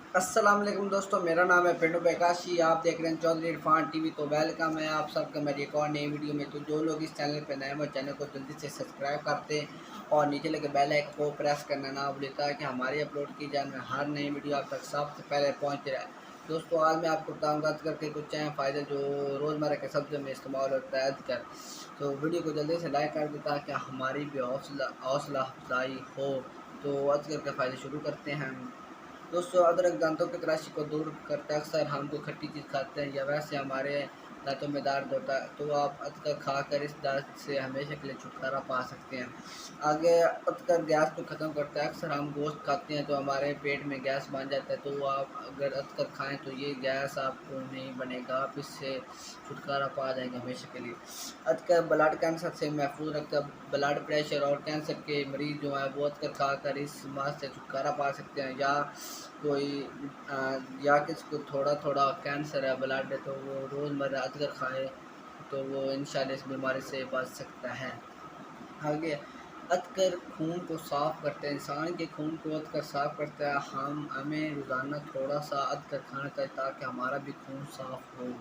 अस्सलाम वालेकुम दोस्तों, मेरा नाम है पिंटू प्रकाशी। आप देख रहे हैं चौधरी इरफान टीवी। तो वेलकम है आप सबका मेरी एक और नई वीडियो में। तो जो लोग इस चैनल पर नए हैं वो चैनल को जल्दी से सब्सक्राइब करते हैं और नीचे लगे बेल आइकन को प्रेस करना ना भूलें ताकि हमारी अपलोड की जाने हर नई वीडियो आप तक सबसे पहले पहुँच रहे। दोस्तों, आज मैं आपको बताऊँगा करके कुछ अहम फ़ायदे जो रोज़मर्रा के सब्ज़ियों में इस्तेमाल होता है अदरक। तो वीडियो को जल्दी से लाइक कर दें ताकि हमारी भी हौसला अफजाई हो। तो अदरक के फ़ायदे शुरू करते हैं। दोस्तों, अदरक दांतों की तराशी को दूर करता है। अक्सर हम जो खट्टी चीज़ खाते हैं या वैसे हमारे दांतों में दर्द होता है, तो आप अदरक खाकर इस दर्द से हमेशा के लिए छुटकारा पा सकते हैं। आगे, अदरक गैस को ख़त्म करता है। अक्सर हम गोश्त खाते हैं तो हमारे पेट में गैस बन जाता है, तो आप अगर अदरक खाएं तो ये गैस आपको नहीं बनेगा, आप इससे छुटकारा पा जाएंगे हमेशा के लिए। अदरक ब्लड कैंसर से महफूज रखता है। ब्लड प्रेशर और कैंसर के मरीज़ जो हैं वो अदरक खाकर इस बीमारी से छुटकारा पा सकते हैं। कोई या किसी को थोड़ा थोड़ा कैंसर है, ब्लड है, तो वो रोज़मर्रा अदरक खाए तो वो इंशाल्लाह इस बीमारी से बच सकता है। आगे, अदरक खून को साफ़ करते हैं। इंसान के खून को अदरक साफ़ करता है। हमें रोज़ाना थोड़ा सा अदरक खाना चाहिए ताकि हमारा भी खून साफ़ हो।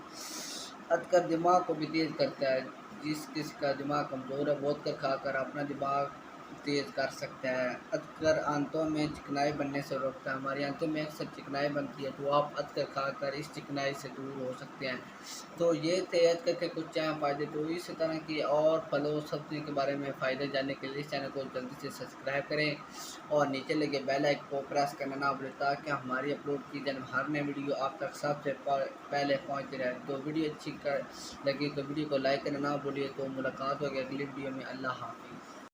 अदरक दिमाग को भी तेज़ करता है। जिस किसी का दिमाग कमज़ोर है वो अदरक खाकर अपना दिमाग तेज़ कर सकता है। अदरक आंतों में चिकनाई बनने से रोकता है। हमारी आंतों में अक्सर चिकनाई बनती है, तो आप अदरक खाकर इस चिकनाई से दूर हो सकते हैं। तो ये थे अदरक के कुछ अहम फ़ायदे। तो इसी तरह की और फलों सब्ज़ियों के बारे में फ़ायदे जानने के लिए इस चैनल को जल्दी से सब्सक्राइब करें और नीचे लगे बेल आइकन को प्रेस करना ना भूलें ताकि हमारी अपलोड की जाने हर नई वीडियो आप तक सबसे पहले पहुँचती रहे। तो वीडियो अच्छी लगी तो वीडियो को लाइक करना ना भूलिए। तो मुलाकात होगी अगली वीडियो में। अल्लाह हाफ़िज़।